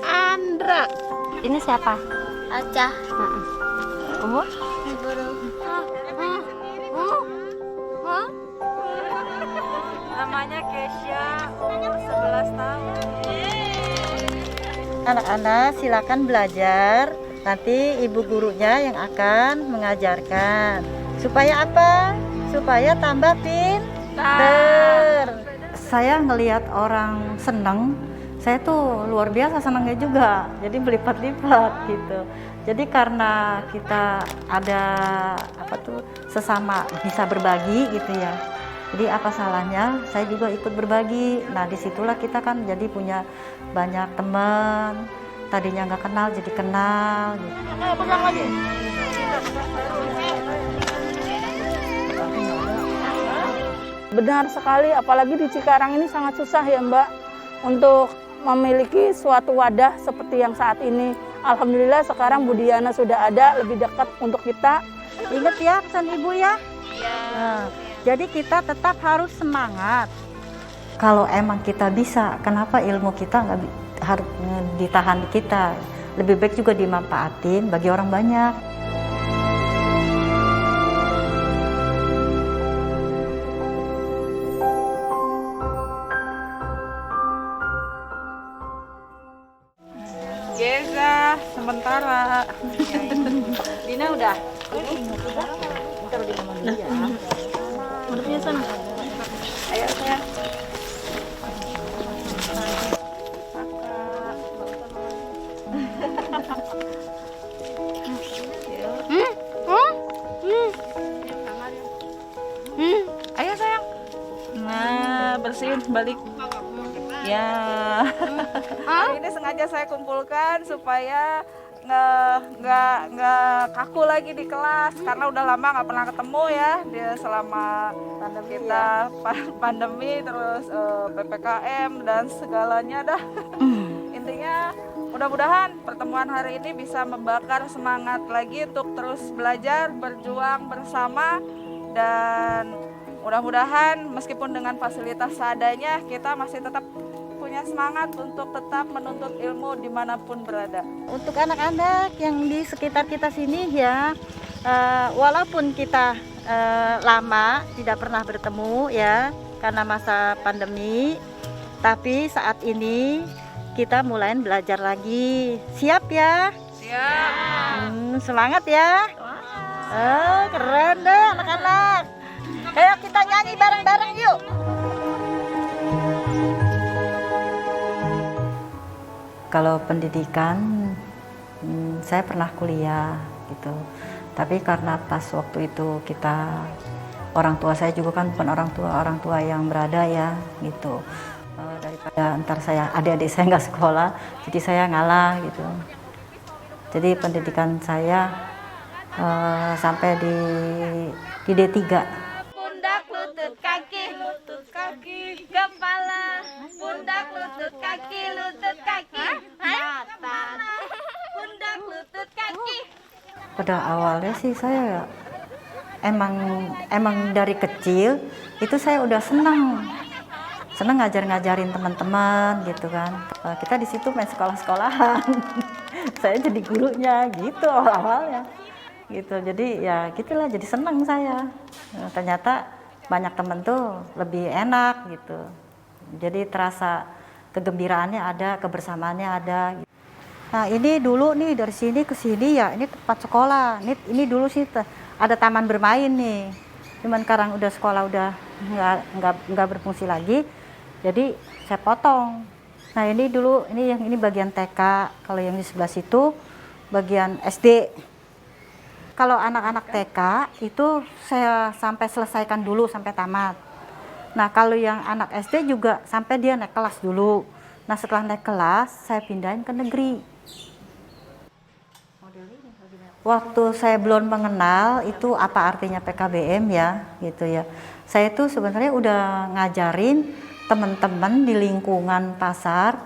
Andra. Ini siapa? Acah. Umur? Guru. Namanya Kesha, umur 11 tahun. Anak-anak silakan belajar. Nanti ibu gurunya yang akan mengajarkan. Supaya apa? Supaya tambah pinter. Saya ngelihat orang seneng, saya tuh luar biasa senangnya juga. Jadi berlipat-lipat gitu. Jadi karena kita ada sesama bisa berbagi gitu ya. Jadi apa salahnya saya juga ikut berbagi. Nah disitulah kita kan jadi punya banyak teman. Tadinya nggak kenal jadi kenal gitu. Pegang lagi. Benar sekali, apalagi di Cikarang ini sangat susah ya Mbak untuk memiliki suatu wadah seperti yang saat ini. Alhamdulillah sekarang Budiana sudah ada, lebih dekat untuk kita. Ingat ya pesan ibu ya. Nah, jadi kita tetap harus semangat. Kalau emang kita bisa, kenapa ilmu kita nggak harus ditahan di kita? Lebih baik juga dimanfaatin bagi orang banyak. Geza, sementara. Dina udah. Ntar di mana dulu ya. Menurutnya sana. Ayo sayang. Ayo sayang. Nah, bersihin balik. Ya. Ini sengaja saya kumpulkan supaya nggak kaku lagi di kelas karena udah lama nggak pernah ketemu ya dia selama pandemi terus PPKM dan segalanya dah. Intinya mudah-mudahan pertemuan hari ini bisa membakar semangat lagi untuk terus belajar, berjuang bersama, dan mudah-mudahan meskipun dengan fasilitas seadanya kita masih tetap punya semangat untuk tetap menuntut ilmu dimanapun berada. Untuk anak-anak yang di sekitar kita sini ya, walaupun kita lama tidak pernah bertemu ya karena masa pandemi, tapi saat ini kita mulai belajar lagi. Siap ya? Siap. Semangat ya. Keren deh anak-anak. Ayo kita nyanyi bareng-bareng yuk. Kalau pendidikan, saya pernah kuliah gitu. Tapi karena pas waktu itu orang tua saya juga kan bukan orang tua yang berada ya gitu. Daripada ntar adik-adik saya nggak sekolah, jadi saya ngalah gitu. Jadi pendidikan saya sampai di D3. Pundak, lutut, kaki, kepala. Pundak, lutut, kaki, mata. Pundak, lutut, kaki. Pada awalnya sih saya emang dari kecil itu saya udah senang ngajarin teman-teman gitu kan. Kita di situ main sekolah-sekolahan. Saya jadi gurunya gitu awalnya gitu. Jadi ya gitulah, jadi senang saya. Ternyata banyak temen tuh lebih enak gitu. Jadi terasa kegembiraannya ada, kebersamaannya ada. Nah ini dulu nih dari sini ke sini ya, ini tempat sekolah. Ini dulu sih ada taman bermain nih. Cuman sekarang udah sekolah udah nggak berfungsi lagi. Jadi saya potong. Nah ini dulu ini bagian TK. Kalau yang di sebelah situ bagian SD. Kalau anak-anak TK itu saya sampai selesaikan dulu sampai tamat. Nah kalau yang anak SD juga sampai dia naik kelas dulu. Nah setelah naik kelas saya pindahin ke negeri. Waktu saya belum mengenal itu apa artinya PKBM ya gitu ya. Saya tuh sebenarnya udah ngajarin teman-teman di lingkungan pasar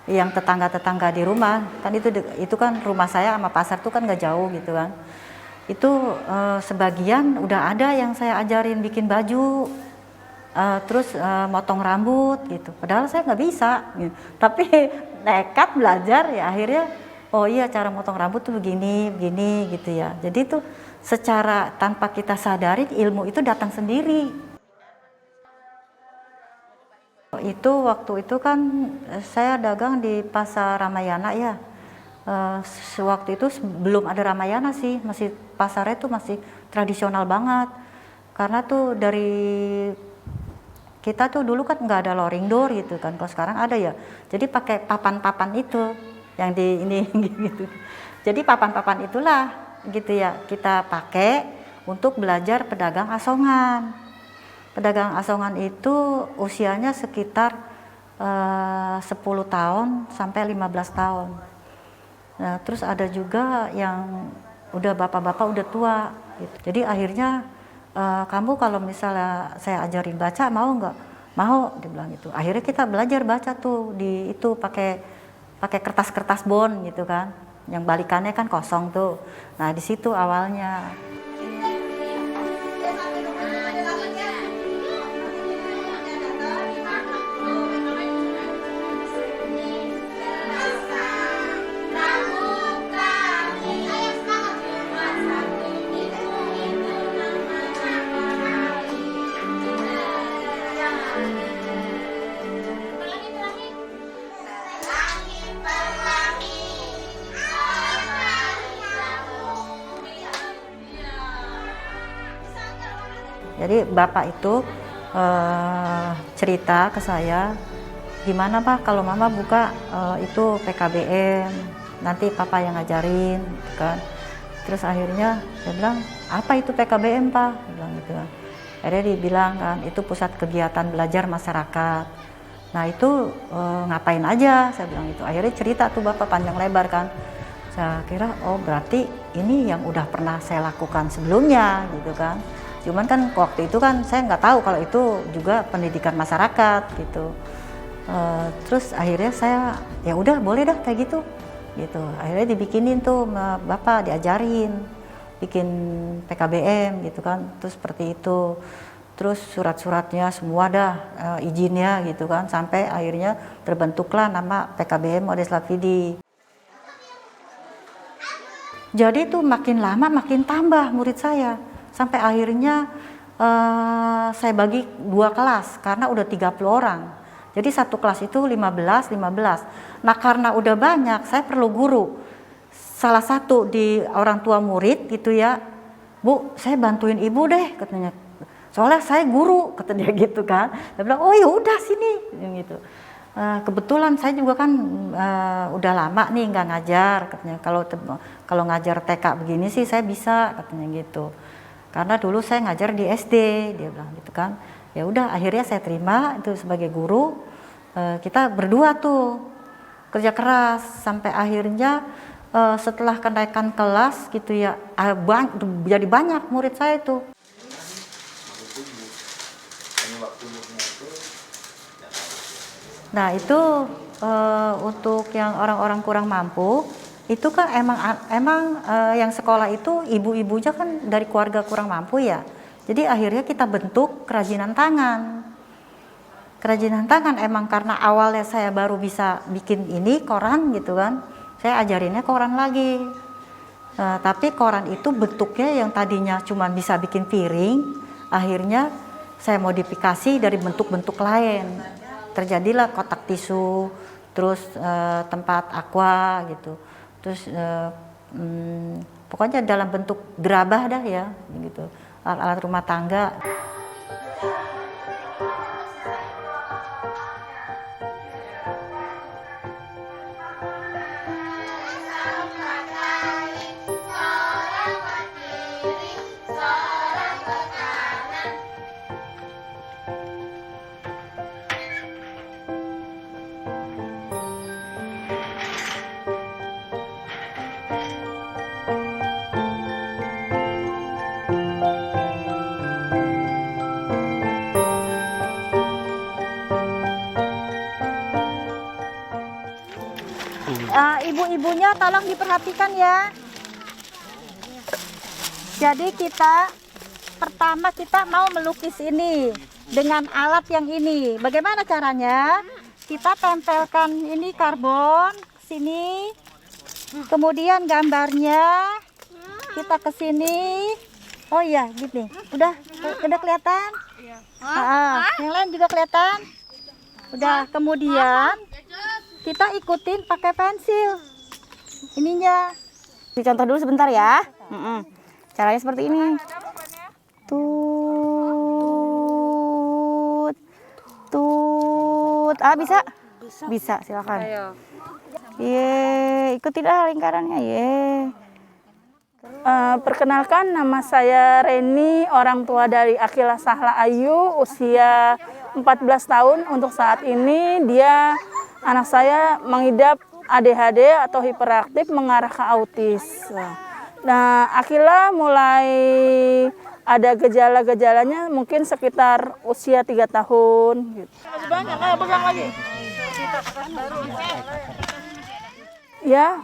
yang tetangga-tetangga di rumah. Kan itu kan rumah saya sama pasar tuh kan nggak jauh gitu kan. Itu sebagian udah ada yang saya ajarin bikin baju, terus motong rambut gitu. Padahal saya nggak bisa, gitu. Tapi nekat belajar ya akhirnya oh iya cara motong rambut tuh begini gitu ya. Jadi tuh secara tanpa kita sadari ilmu itu datang sendiri. Itu waktu itu kan saya dagang di Pasar Ramayana ya. Sewaktu itu belum ada Ramayana sih, masih pasarnya tuh masih tradisional banget. Karena tuh dari kita tuh dulu kan nggak ada loring door gitu kan, kalau sekarang ada ya. Jadi pakai papan-papan itu yang di ini gitu. Jadi papan-papan itulah gitu ya kita pakai untuk belajar pedagang asongan. Pedagang asongan itu usianya sekitar 10 tahun sampai 15 tahun. Nah, terus ada juga yang udah bapak-bapak udah tua gitu. Jadi akhirnya kamu kalau misalnya saya ajarin baca mau nggak? Mau, dia bilang gitu. Akhirnya kita belajar baca tuh di itu pakai kertas-kertas bond gitu kan. Yang balikannya kan kosong tuh. Nah, di situ awalnya. Jadi bapak itu cerita ke saya, gimana Pak kalau mama buka itu PKBM, nanti papa yang ngajarin, gitu kan. Terus akhirnya saya bilang, apa itu PKBM Pak? Dia bilang gitu. Akhirnya dibilang kan, itu pusat kegiatan belajar masyarakat. Nah itu ngapain aja? Saya bilang gitu. Akhirnya cerita tuh bapak panjang lebar kan. Saya kira, oh berarti ini yang udah pernah saya lakukan sebelumnya, gitu kan. Cuman kan waktu itu kan saya nggak tahu kalau itu juga pendidikan masyarakat gitu. Terus akhirnya saya ya udah boleh dah kayak gitu. Akhirnya dibikinin tuh bapak diajarin bikin PKBM gitu kan. Terus seperti itu. Terus surat-suratnya semua dah izinnya gitu kan. Sampai akhirnya terbentuklah nama PKBM Odes Lapidi. Jadi tuh makin lama makin tambah murid saya. Sampai akhirnya saya bagi 2 kelas karena udah 30 orang. Jadi satu kelas itu 15. Nah karena udah banyak saya perlu guru. Salah satu di orang tua murid gitu ya. Bu saya bantuin ibu deh katanya. Soalnya saya guru kata dia gitu kan. Dia bilang oh ya udah sini gitu. Kebetulan saya juga kan udah lama nih nggak ngajar katanya. Kalau ngajar TK begini sih saya bisa katanya gitu. Karena dulu saya ngajar di SD, dia bilang gitu kan. Ya udah, akhirnya saya terima itu sebagai guru. Kita berdua tuh kerja keras sampai akhirnya setelah kenaikan kelas gitu ya, jadi banyak murid saya itu. Nah itu untuk yang orang-orang kurang mampu. Itu kan emang yang sekolah itu ibu-ibunya kan dari keluarga kurang mampu ya. Jadi akhirnya kita bentuk kerajinan tangan. Kerajinan tangan emang karena awalnya saya baru bisa bikin ini koran gitu kan. Saya ajarinnya koran lagi. Tapi koran itu bentuknya yang tadinya cuma bisa bikin piring, akhirnya saya modifikasi dari bentuk-bentuk lain. Terjadilah kotak tisu, terus tempat aqua gitu. Terus pokoknya dalam bentuk gerabah dah ya gitu, alat-alat rumah tangga. Ibu-ibunya tolong diperhatikan ya. Jadi pertama kita mau melukis ini dengan alat yang ini. Bagaimana caranya? kita tempelkan ini karbon sini, kemudian gambarnya kita ke sini. Oh iya, gini. Udah kelihatan? Yang lain juga kelihatan? Udah, kemudian kita ikutin pakai pensil. Ininya. Dicontoh dulu sebentar ya. Caranya seperti ini. Tut. Bisa? Bisa, silakan. Ye, ikutin lingkarannya, ye. Perkenalkan, nama saya Reni, orang tua dari Akila Sahla Ayu, usia 14 tahun. Untuk saat ini anak saya mengidap ADHD atau hiperaktif mengarah ke autis. Nah, Akila mulai ada gejala-gejalanya mungkin sekitar usia 3 tahun. Gitu. Ya,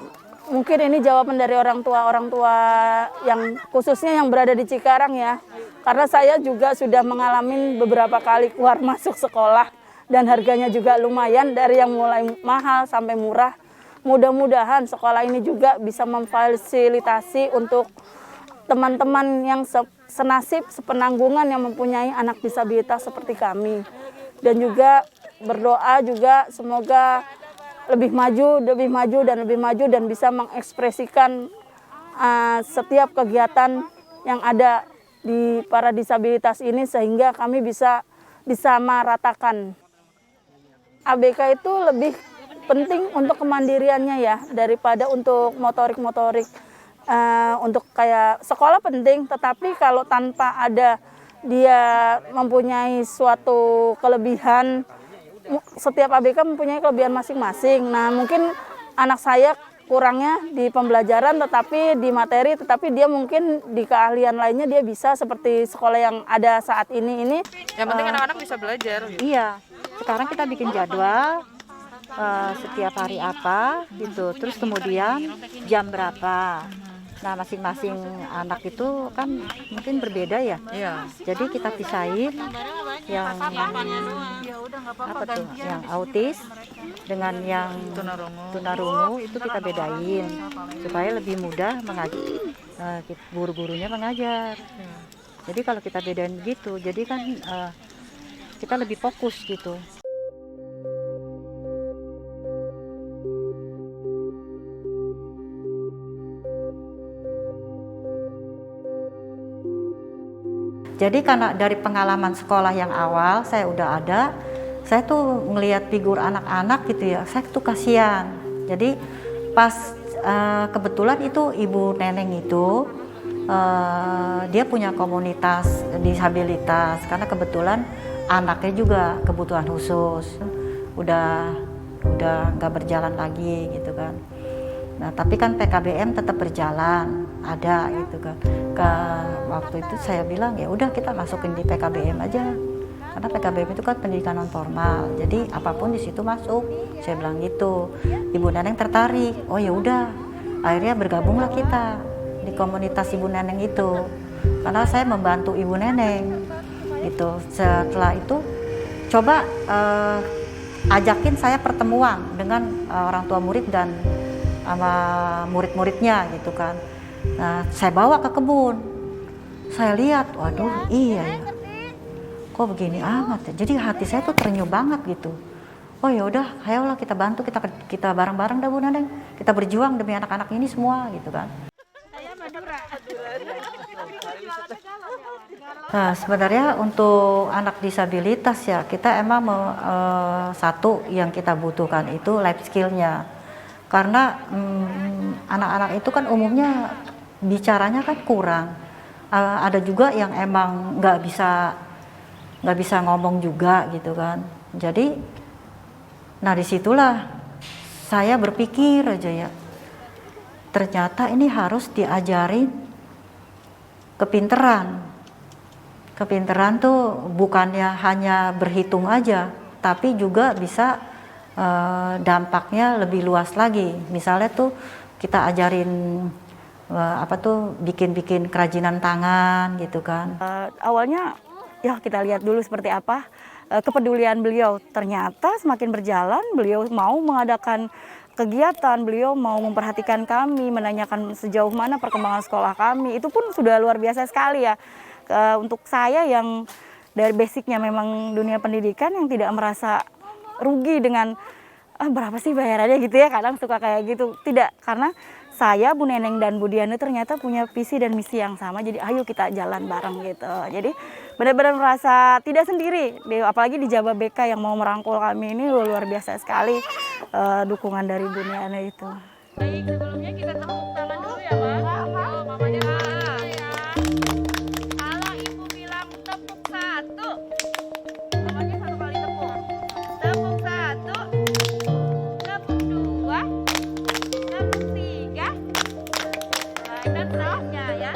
mungkin ini jawaban dari orang tua yang khususnya yang berada di Cikarang ya. Karena saya juga sudah mengalami beberapa kali keluar masuk sekolah dan harganya juga lumayan dari yang mulai mahal sampai murah. Mudah-mudahan sekolah ini juga bisa memfasilitasi untuk teman-teman yang senasib, sepenanggungan yang mempunyai anak disabilitas seperti kami. Dan juga berdoa juga semoga lebih maju dan bisa mengekspresikan setiap kegiatan yang ada di para disabilitas ini sehingga kami bisa disamaratakan. ABK itu lebih penting untuk kemandiriannya ya daripada untuk motorik. Untuk kayak sekolah penting, tetapi kalau tanpa ada dia mempunyai suatu kelebihan, setiap ABK mempunyai kelebihan masing-masing. Nah, mungkin anak saya kurangnya di pembelajaran tetapi di materi, tetapi dia mungkin di keahlian lainnya dia bisa seperti sekolah yang ada saat ini. Yang penting anak-anak bisa belajar. Gitu. Iya, sekarang kita bikin jadwal setiap hari apa gitu, terus kemudian jam berapa. Nah, masing-masing anak itu kan mungkin berbeda ya. Iya. Jadi kita pisahin yang apa tuh, yang autis dengan yang tunarungu itu kita bedain supaya lebih mudah guru-gurunya mengajar. Jadi kalau kita bedain gitu, jadi kan kita lebih fokus gitu. Jadi karena dari pengalaman sekolah yang awal saya udah ada, saya tuh ngelihat figur anak-anak gitu ya, saya tuh kasihan. Jadi pas kebetulan itu Ibu Neneng itu dia punya komunitas disabilitas karena kebetulan anaknya juga kebutuhan khusus, udah nggak berjalan lagi gitu kan. Nah, tapi kan PKBM tetap berjalan, ada gitu kan. Waktu itu saya bilang ya udah kita masukin di PKBM aja. Karena PKBM itu kan pendidikan non formal. Jadi apapun di situ masuk. Saya bilang gitu. Ibu Neneng tertarik. Oh ya udah. Akhirnya bergabunglah kita di komunitas Ibu Neneng itu. Karena saya membantu Ibu Neneng gitu. Setelah itu coba ajakin saya pertemuan dengan orang tua murid dan sama murid-muridnya gitu kan. Nah, saya bawa ke kebun. Saya lihat, waduh, iya ya. Kok begini amat ya? Jadi hati saya tuh terenyuh banget gitu. Oh ya udah, ayolah kita bantu, kita bareng-bareng dah Bu Neneng. Kita berjuang demi anak-anak ini semua gitu kan. Nah, sebenarnya untuk anak disabilitas ya, kita emang satu yang kita butuhkan itu life skill-nya. Karena anak-anak itu kan umumnya bicaranya kan kurang. Ada juga yang emang nggak bisa ngomong juga gitu kan. Jadi, nah disitulah saya berpikir aja ya. Ternyata ini harus diajarin kepinteran. Kepinteran tuh bukannya hanya berhitung aja, tapi juga bisa dampaknya lebih luas lagi. Misalnya tuh kita ajarin bikin kerajinan tangan gitu kan. Awalnya ya kita lihat dulu seperti apa kepedulian beliau. Ternyata semakin berjalan beliau mau mengadakan kegiatan, beliau mau memperhatikan kami, menanyakan sejauh mana perkembangan sekolah kami. Itu pun sudah luar biasa sekali ya. Untuk saya yang dari basicnya memang dunia pendidikan, yang tidak merasa rugi dengan berapa sih bayarannya gitu ya, kadang suka kayak gitu. Tidak, karena saya, Bu Neneng dan Bu Diana ternyata punya visi dan misi yang sama, jadi ayo kita jalan bareng gitu. Jadi benar-benar merasa tidak sendiri, apalagi di Jawa BK yang mau merangkul kami ini luar biasa sekali dukungan dari Bu Diana itu. Baik, sebelumnya kita tepuk tangan dulu ya, Mas. Mamanya ya. Kalau Ibu bilang tepuk 1, mamanya 1 kali tepuk. Tepuk 1, tepuk 2, tepuk 3. Dan seterusnya ya.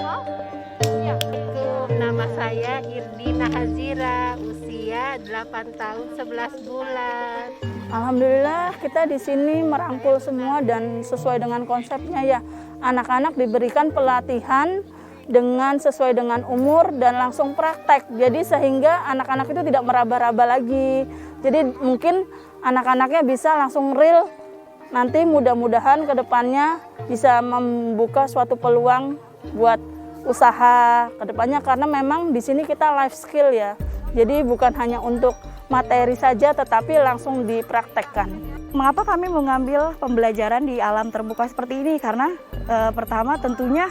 Assalamualaikum, nama saya Irdina Hazira, usia 8 tahun 11 bulan. Alhamdulillah kita di sini merangkul semua dan sesuai dengan konsepnya ya. Anak-anak diberikan pelatihan dengan sesuai dengan umur dan langsung praktek. Jadi sehingga anak-anak itu tidak meraba-raba lagi. Jadi mungkin anak-anaknya bisa langsung real. Nanti mudah-mudahan ke depannya bisa membuka suatu peluang buat usaha ke depannya, karena memang di sini kita life skill ya. Jadi bukan hanya untuk materi saja tetapi langsung dipraktekkan. Mengapa kami mengambil pembelajaran di alam terbuka seperti ini? Karena pertama tentunya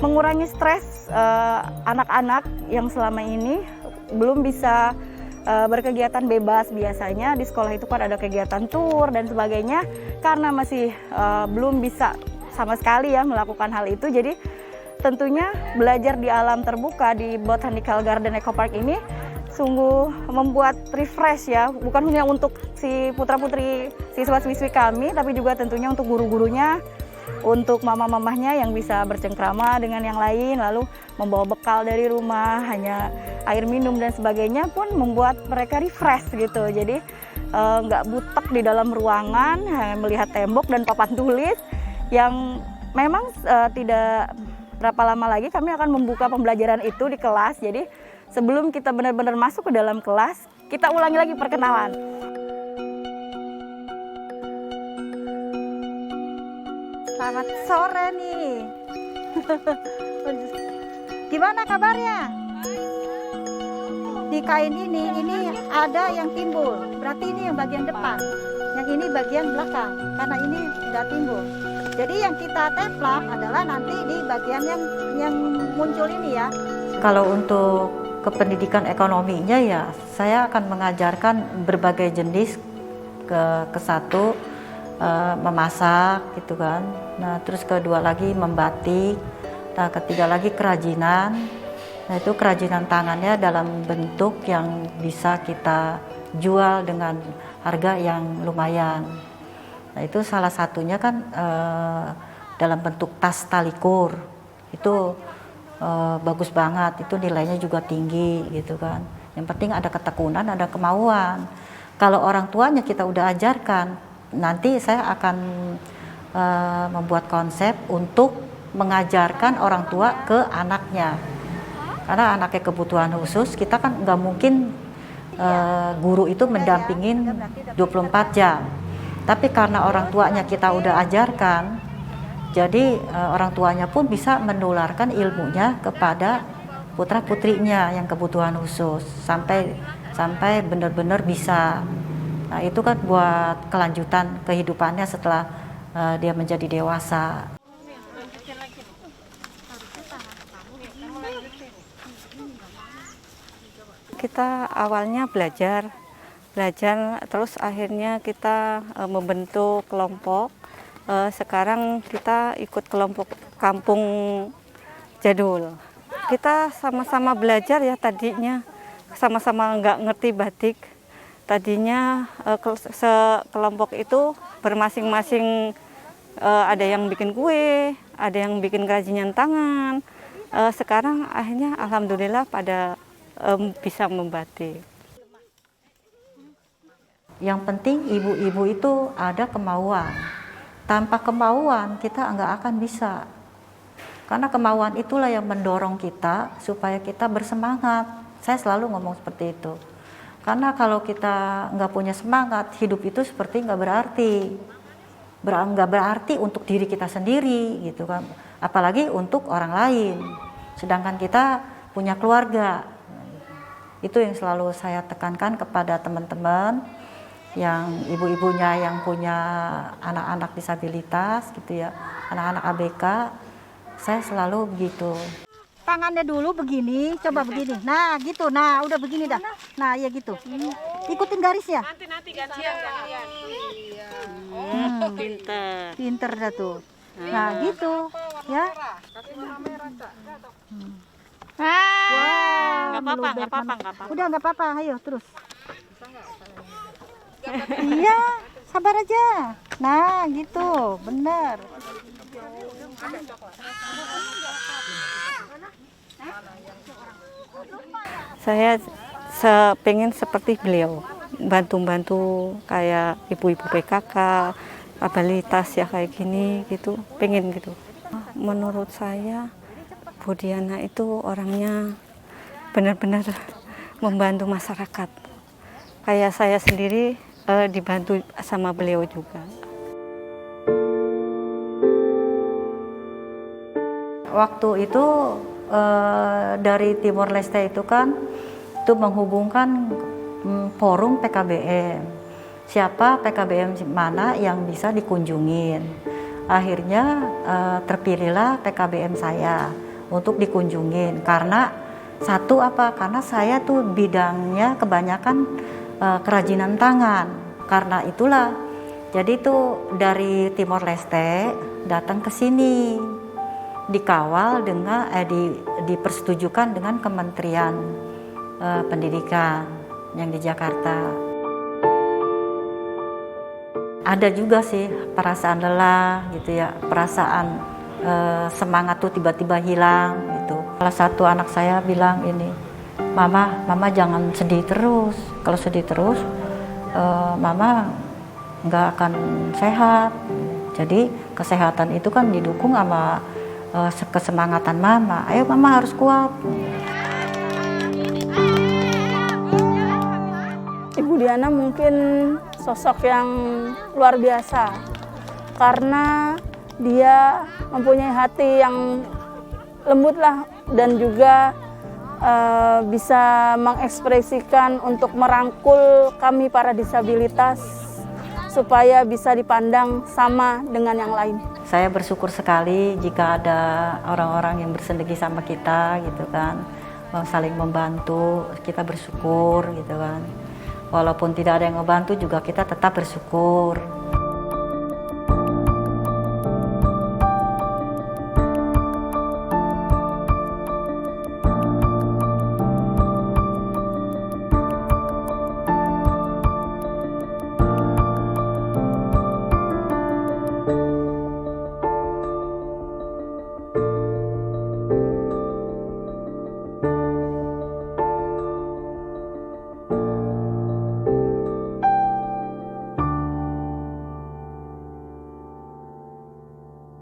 mengurangi stres anak-anak yang selama ini belum bisa berkegiatan bebas. Biasanya di sekolah itu kan ada kegiatan tur dan sebagainya, karena masih belum bisa sama sekali ya melakukan hal itu. Jadi tentunya belajar di alam terbuka di Botanical Garden Eco Park ini sungguh membuat refresh ya, bukan hanya untuk si putra-putri siswa-siswi kami, tapi juga tentunya untuk guru-gurunya, untuk mama-mamahnya yang bisa bercengkrama dengan yang lain, lalu membawa bekal dari rumah, hanya air minum dan sebagainya pun membuat mereka refresh gitu. Jadi nggak butek di dalam ruangan, hanya melihat tembok dan papan tulis yang memang tidak berapa lama lagi kami akan membuka pembelajaran itu di kelas. Jadi sebelum kita benar-benar masuk ke dalam kelas, kita ulangi lagi perkenalan. Selamat sore nih. Gimana kabarnya? Di kain ini ada yang timbul. Berarti ini yang bagian depan. Yang ini bagian belakang. Karena ini sudah timbul. Jadi yang kita teplak adalah nanti di bagian yang muncul ini ya. Kalau untuk kependidikan ekonominya ya, saya akan mengajarkan berbagai jenis ke satu memasak gitu kan. Nah, terus kedua lagi membatik. Nah, ketiga lagi kerajinan. Nah, itu kerajinan tangannya dalam bentuk yang bisa kita jual dengan harga yang lumayan. Nah, itu salah satunya kan dalam bentuk tas talikur. Itu bagus banget, itu nilainya juga tinggi gitu kan. Yang penting ada ketekunan, ada kemauan. Kalau orang tuanya kita udah ajarkan, nanti saya akan membuat konsep untuk mengajarkan orang tua ke anaknya. Karena anaknya kebutuhan khusus, kita kan nggak mungkin guru itu mendampingin 24 jam. Tapi karena orang tuanya kita udah ajarkan, jadi orang tuanya pun bisa menularkan ilmunya kepada putra-putrinya yang kebutuhan khusus sampai benar-benar bisa. Nah, itu kan buat kelanjutan kehidupannya setelah dia menjadi dewasa. Kita awalnya belajar terus akhirnya kita membentuk kelompok. Sekarang kita ikut kelompok kampung jadul. Kita sama-sama belajar ya, tadinya sama-sama nggak ngerti batik. Tadinya kelompok itu bermasing-masing, ada yang bikin kue, ada yang bikin kerajinan tangan. Sekarang akhirnya alhamdulillah pada bisa membatik. Yang penting ibu-ibu itu ada kemauan. Tanpa kemauan kita nggak akan bisa. Karena kemauan itulah yang mendorong kita supaya kita bersemangat. Saya selalu ngomong seperti itu. Karena kalau kita nggak punya semangat, hidup itu seperti nggak berarti. Nggak berarti untuk diri kita sendiri gitu kan. Apalagi untuk orang lain. Sedangkan kita punya keluarga. Itu yang selalu saya tekankan kepada teman-teman yang ibu-ibunya yang punya anak-anak disabilitas gitu ya, anak-anak ABK, saya selalu begitu. Tangannya dulu begini, coba begini. Nah, gitu. Nah, udah begini dah. Nah, ya gitu. Ikutin garisnya. Nanti gantian. Pinter. Pinter dah tuh. Nah, gitu. Ya. Wah, nggak apa-apa. Udah nggak apa-apa, ayo terus. Iya, sabar aja. Nah, gitu, benar. Saya pengen seperti beliau, bantu-bantu kayak ibu-ibu PKK, disabilitas ya kayak gini gitu, pengen gitu. Menurut saya Bu Diana itu orangnya benar-benar membantu masyarakat. Kayak saya sendiri dibantu sama beliau juga. Waktu itu dari Timor Leste itu kan itu menghubungkan forum PKBM. Siapa PKBM mana yang bisa dikunjungin. Akhirnya terpilihlah PKBM saya untuk dikunjungin karena karena saya tuh bidangnya kebanyakan kerajinan tangan. Karena itulah jadi tuh dari Timor Leste datang ke sini dikawal dengan dipersetujukan dengan Kementerian Pendidikan yang di Jakarta. Ada juga sih perasaan lelah gitu ya, perasaan semangat tuh tiba-tiba hilang gitu. Salah satu anak saya bilang ini, Mama jangan sedih terus. Kalau sedih terus, Mama nggak akan sehat. Jadi kesehatan itu kan didukung sama kesemangatan Mama. Ayo Mama harus kuat. Ibu Diana mungkin sosok yang luar biasa karena dia mempunyai hati yang lembut lah dan juga bisa mengekspresikan untuk merangkul kami para disabilitas supaya bisa dipandang sama dengan yang lain. Saya bersyukur sekali jika ada orang-orang yang bersendegi sama kita gitu kan, saling membantu, kita bersyukur gitu kan. Walaupun tidak ada yang membantu juga kita tetap bersyukur.